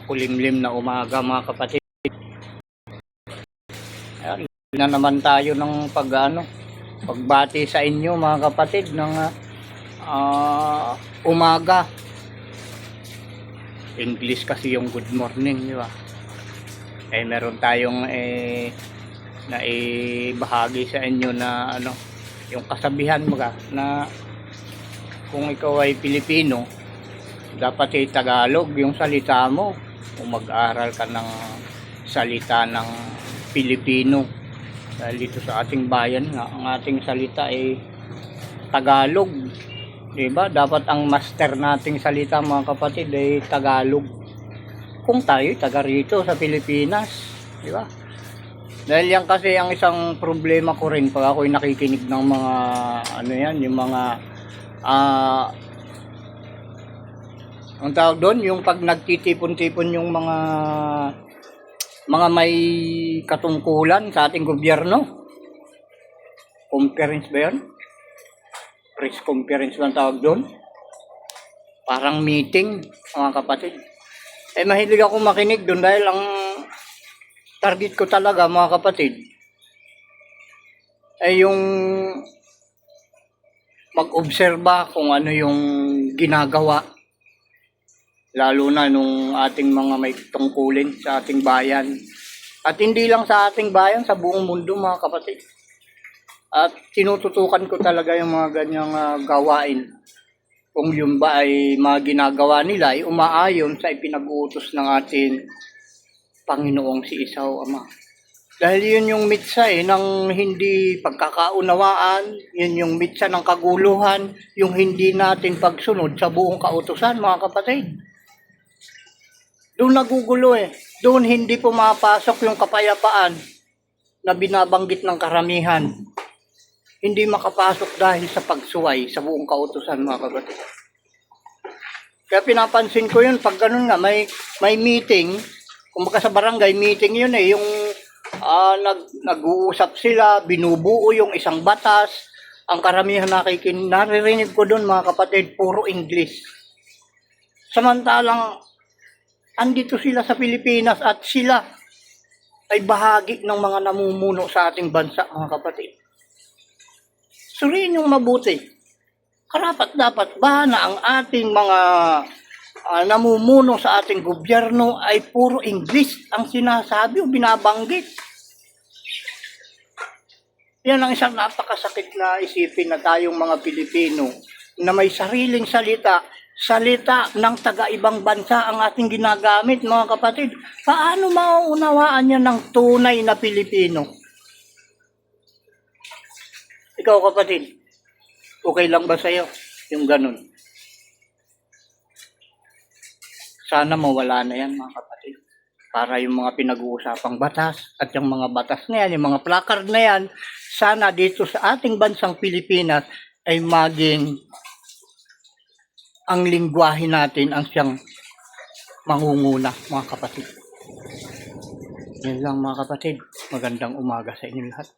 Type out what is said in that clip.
makulimlim na umaga mga kapatid. Ayan, na naman tayo ng pagbati sa inyo mga kapatid ng umaga. English kasi yung good morning, di ba? Meron tayong na ibahagi sa inyo na yung kasabihan mga na kung ikaw ay Pilipino, dapat Tagalog yung salita mo. Kung mag-aral ka ng salita ng Pilipino, dahil dito sa ating bayan nga, ang ating salita ay Tagalog, diba? Dapat ang master nating salita mga kapatid ay Tagalog. Kung tayo taga rito sa Pilipinas, diba? Dahil yan kasi ang isang problema ko rin pag ako'y nakikinig ng mga yung mga ang tawag doon, yung pag nagtitipon-tipon yung mga may katungkulan sa ating gobyerno. Conference ba yun? Press conference lang tawag doon. Parang meeting, mga kapatid. Mahilig ako makinig doon dahil ang target ko talaga, mga kapatid, ay yung mag-obserba kung ano yung ginagawa. Lalo na nung ating mga may tungkulin sa ating bayan. At hindi lang sa ating bayan, sa buong mundo mga kapatid. At tinututukan ko talaga yung mga ganyang gawain. Kung yun ba ay mga ginagawa nila ay umaayon sa ipinag-uutos ng ating Panginoong si Isaw Ama. Dahil yun yung mitsa ng hindi pagkakaunawaan, yun yung mitsa ng kaguluhan, yung hindi natin pagsunod sa buong kautusan mga kapatid. Doon nagugulo Doon hindi pumapasok yung kapayapaan na binabanggit ng karamihan. Hindi makapasok dahil sa pagsuway sa buong kautusan mga kapatid. Kaya pinapansin ko yun pag ganun nga may meeting, kumbaga sa barangay meeting yun yung nag-uusap sila, binubuo yung isang batas. Ang karamihan naririnig ko doon mga kapatid, puro English. Samantalang andito sila sa Pilipinas at sila ay bahagi ng mga namumuno sa ating bansa mga kapatid. Suriin yung mabuti. Karapat-dapat ba na ang ating mga namumuno sa ating gobyerno ay puro English ang sinasabi o binabanggit? Yan ang isang napakasakit na isipin na tayong mga Pilipino na may sariling salita ng taga-ibang bansa ang ating ginagamit mga kapatid. Paano mauunawaan yan ng tunay na Pilipino? Ikaw kapatid, okay lang ba sa'yo yung ganun? Sana mawala na yan mga kapatid. Para yung mga pinag-uusapang batas at yung mga batas na yan, yung mga placard na yan, sana dito sa ating bansang Pilipinas ay maging ang lingwahe natin ang siyang mangunguna mga kapatid. Yan lang mga kapatid. Magandang umaga sa inyo lahat.